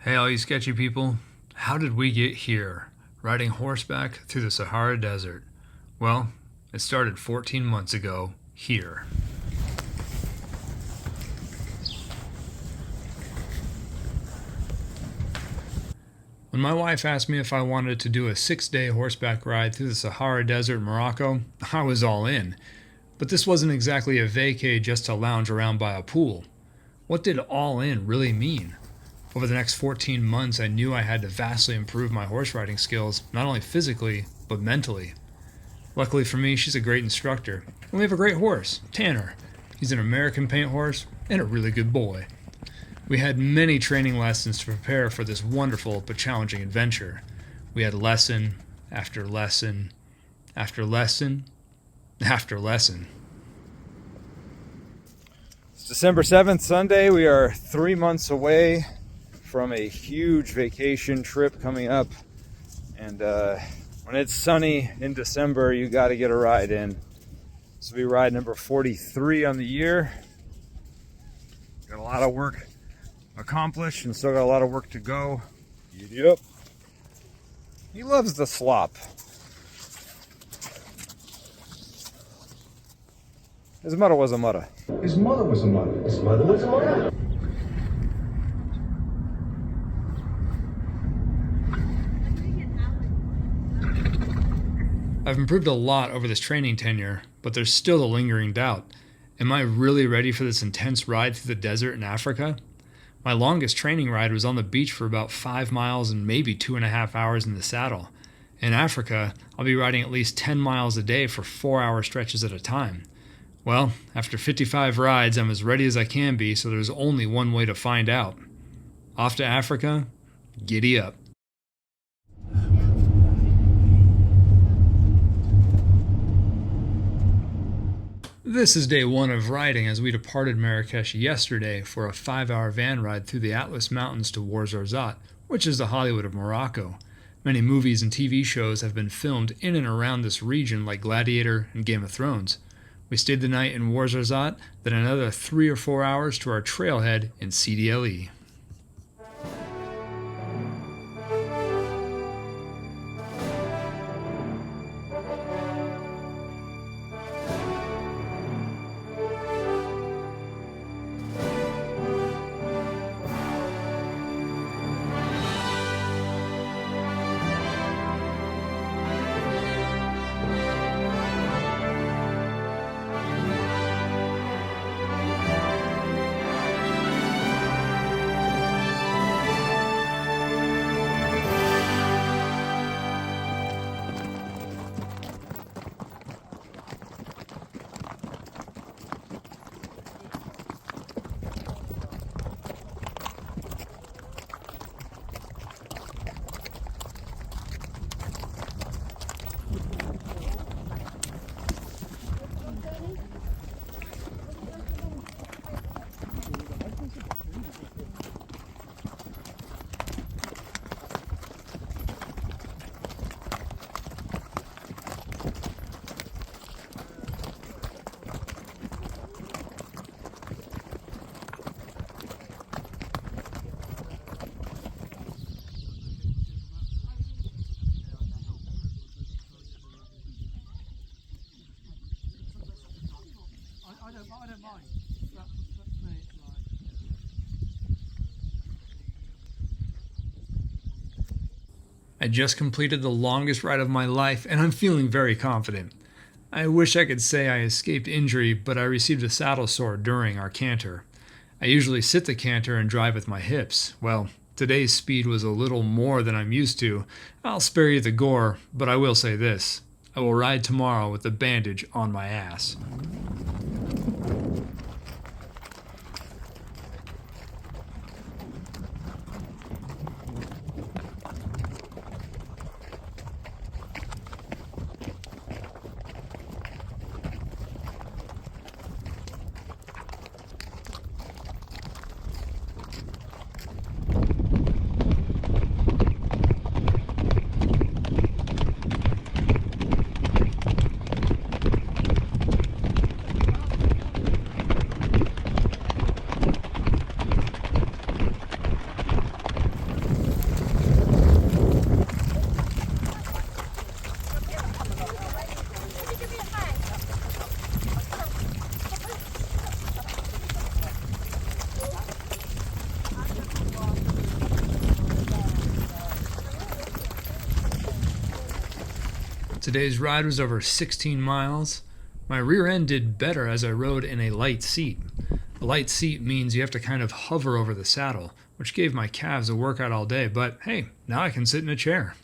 Hey, all you sketchy people. How did we get here, riding horseback through the Sahara Desert? Well, it started 14 months ago, here. When my wife asked me if I wanted to do a 6-day horseback ride through the Sahara Desert in Morocco, I was all in. But this wasn't exactly a vacay just to lounge around by a pool. What did all in really mean? Over the next 14 months, I knew I had to vastly improve my horse riding skills, not only physically, but mentally. Luckily for me, she's a great instructor, and we have a great horse, Tanner. He's an American paint horse and a really good boy. We had many training lessons to prepare for this wonderful but challenging adventure. We had lesson after lesson after lesson after lesson. It's December 7th, Sunday. We are 3 months away from a huge vacation trip coming up. And when it's sunny in December, you got to get a ride in. This will be ride number 43 on the year. Got a lot of work accomplished and still got a lot of work to go. Giddyup. He loves the slop. His mother was a mother. His mother was a mother. His mother was a mother. I've improved a lot over this training tenure, but there's still the lingering doubt. Am I really ready for this intense ride through the desert in Africa? My longest training ride was on the beach for about 5 miles and maybe 2.5 hours in the saddle. In Africa, I'll be riding at least 10 miles a day for 4-hour stretches at a time. Well, after 55 rides, I'm as ready as I can be, so there's only one way to find out. Off to Africa, giddy up. This is day 1 of riding as we departed Marrakesh yesterday for a 5-hour van ride through the Atlas Mountains to Ouarzazate, which is the Hollywood of Morocco. Many movies and TV shows have been filmed in and around this region like Gladiator and Game of Thrones. We stayed the night in Ouarzazate, then another 3 or 4 hours to our trailhead in CDLE. I don't mind. That's me, it's like... I just completed the longest ride of my life, and I'm feeling very confident. I wish I could say I escaped injury, but I received a saddle sore during our canter. I usually sit the canter and drive with my hips. Well, today's speed was a little more than I'm used to. I'll spare you the gore, but I will say this. I will ride tomorrow with the bandage on my ass. Today's ride was over 16 miles. My rear end did better as I rode in a light seat. A light seat means you have to kind of hover over the saddle, which gave my calves a workout all day, but hey, now I can sit in a chair.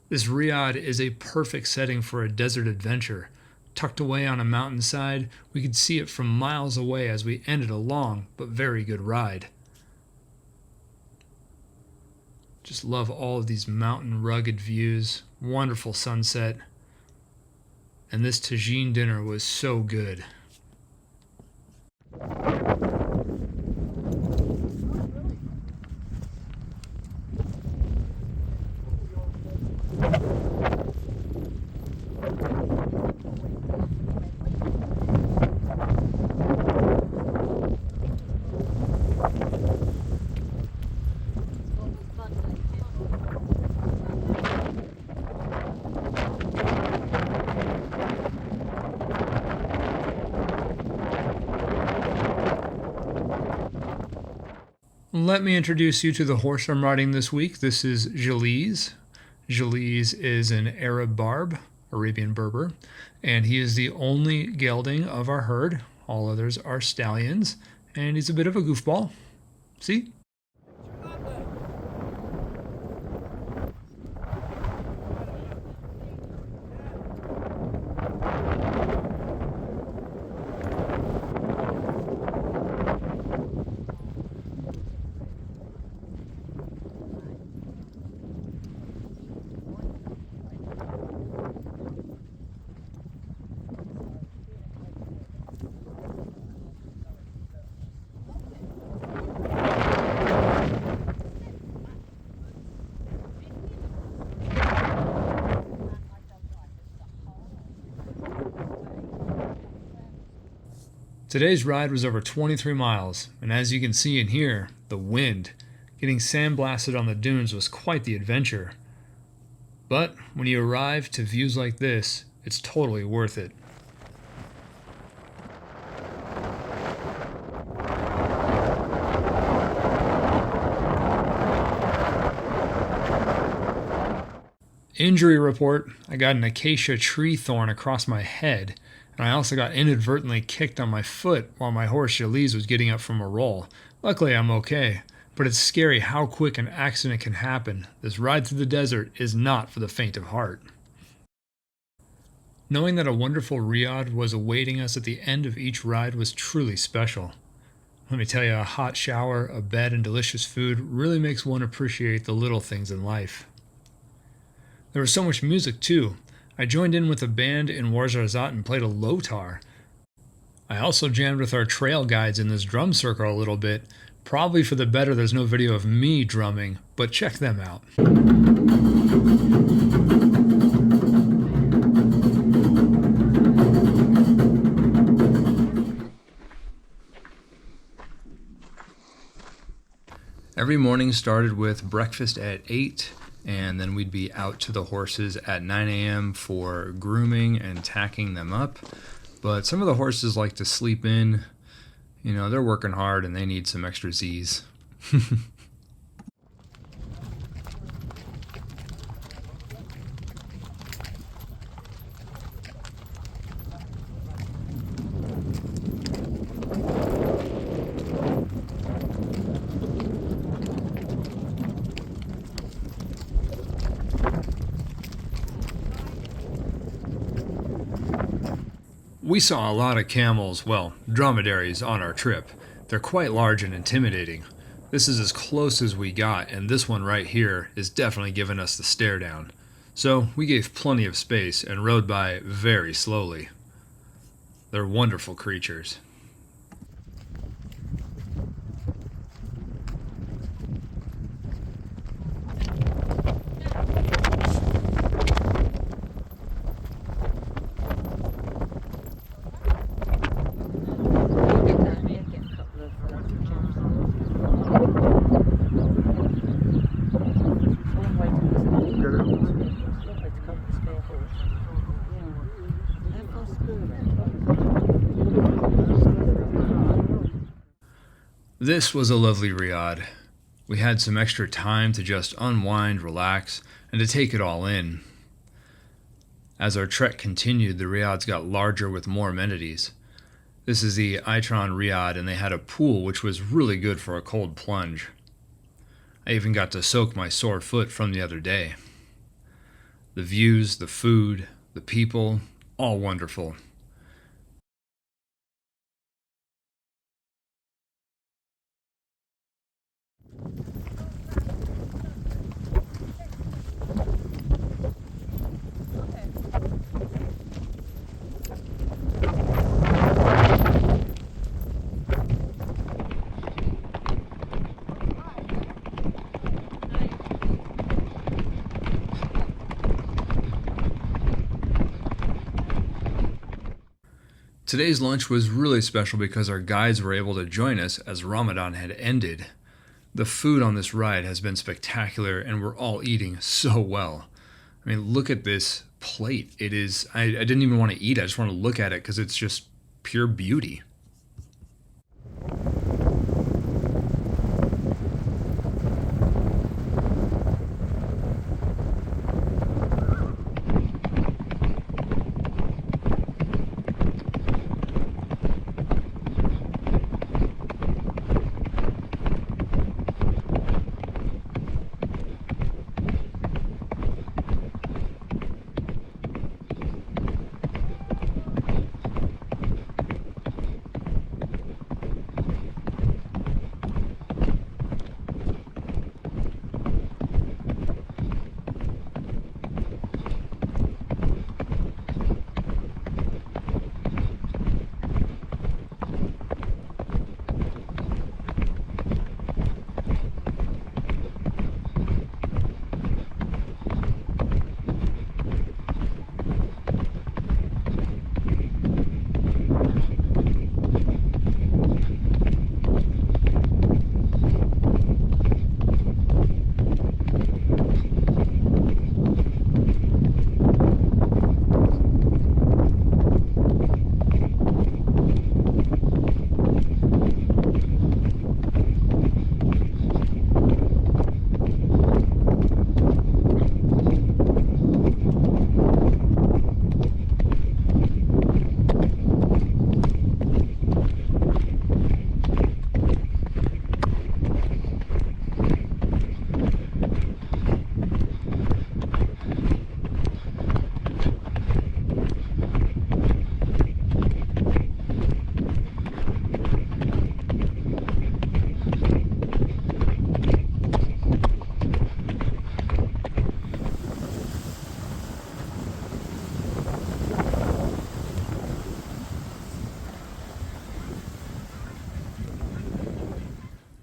This riad is a perfect setting for a desert adventure. Tucked away on a mountainside, we could see it from miles away as we ended a long but very good ride. Just love all of these mountain rugged views, wonderful sunset, and this tagine dinner was so good. Let me introduce you to the horse I'm riding this week. This is Jalise. Jalise is an Arab Barb, Arabian Berber, and he is the only gelding of our herd. All others are stallions, and he's a bit of a goofball. See? Today's ride was over 23 miles, and as you can see and hear, the wind. Getting sandblasted on the dunes was quite the adventure. But when you arrive to views like this, it's totally worth it. Injury report: I got an acacia tree thorn across my head, and I also got inadvertently kicked on my foot while my horse Jalise was getting up from a roll. Luckily I'm okay, but it's scary how quick an accident can happen. This ride through the desert is not for the faint of heart. Knowing that a wonderful riad was awaiting us at the end of each ride was truly special. Let me tell you, a hot shower, a bed, and delicious food really makes one appreciate the little things in life. There was so much music too. I joined in with a band in Ouarzazate and played a lotar. I also jammed with our trail guides in this drum circle a little bit. Probably for the better there's no video of me drumming, but check them out. Every morning started with breakfast at 8. And then we'd be out to the horses at 9 a.m. for grooming and tacking them up. But some of the horses like to sleep in. You know, they're working hard and they need some extra Z's. We saw a lot of camels, well, dromedaries, on our trip. They're quite large and intimidating. This is as close as we got, and this one right here is definitely giving us the stare down. So we gave plenty of space and rode by very slowly. They're wonderful creatures. This was a lovely riad. We had some extra time to just unwind, relax, and to take it all in. As our trek continued, the riads got larger with more amenities. This is the Itron Riad, and they had a pool which was really good for a cold plunge. I even got to soak my sore foot from the other day. The views, the food, the people, all wonderful. Today's lunch was really special because our guides were able to join us as Ramadan had ended. The food on this ride has been spectacular, and we're all eating so well. I mean, look at this plate. It is, I didn't even want to eat it. I just want to look at it because it's just pure beauty.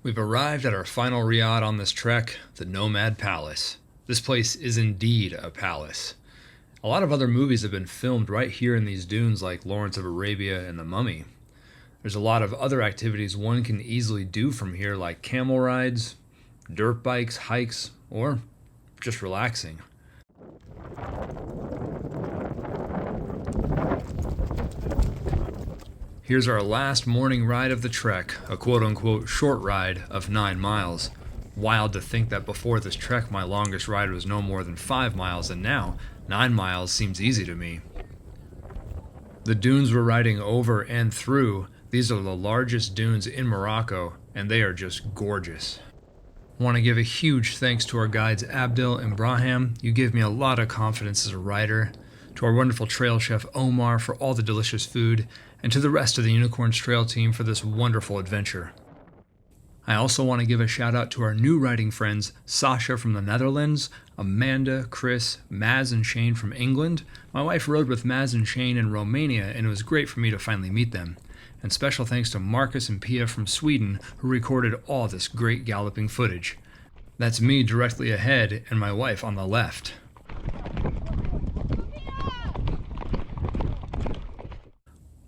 We've arrived at our final riad on this trek, the Nomad Palace. This place is indeed a palace. A lot of other movies have been filmed right here in these dunes, like Lawrence of Arabia and The Mummy. There's a lot of other activities one can easily do from here, like camel rides, dirt bikes, hikes, or just relaxing. Here's our last morning ride of the trek, a quote-unquote short ride of 9 miles. Wild to think that before this trek my longest ride was no more than 5 miles, and now 9 miles seems easy to me. The dunes we're riding over and through, these are the largest dunes in Morocco, and they are just gorgeous. I want to give a huge thanks to our guides Abdel and Braham. You give me a lot of confidence as a rider. To our wonderful trail chef Omar for all the delicious food, and to the rest of the Unicorns Trail team for this wonderful adventure. I also want to give a shout out to our new riding friends, Sasha from the Netherlands, Amanda, Chris, Maz, and Shane from England. My wife rode with Maz and Shane in Romania, and it was great for me to finally meet them. And special thanks to Marcus and Pia from Sweden, who recorded all this great galloping footage. That's me directly ahead, and my wife on the left.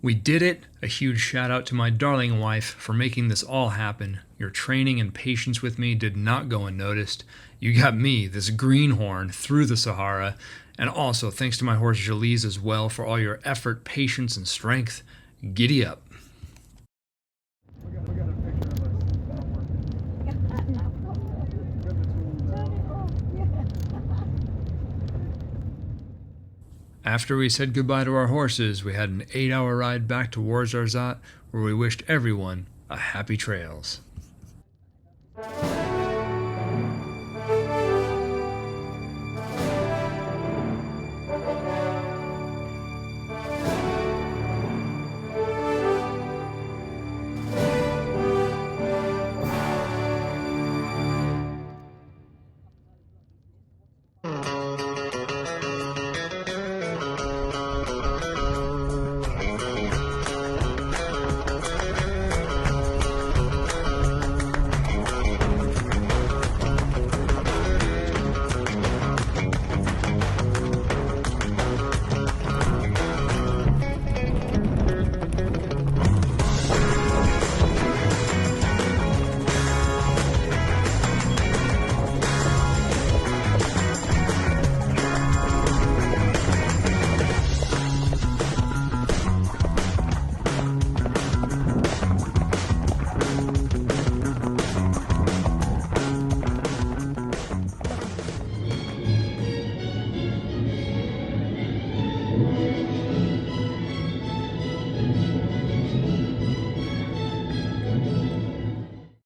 We did it! A huge shout out to my darling wife for making this all happen. Your training and patience with me did not go unnoticed. You got me, this greenhorn, through the Sahara, and also thanks to my horse Jalise as well for all your effort, patience, and strength. Giddy up! After we said goodbye to our horses, we had an 8-hour ride back to Ouarzazate, where we wished everyone a happy trails.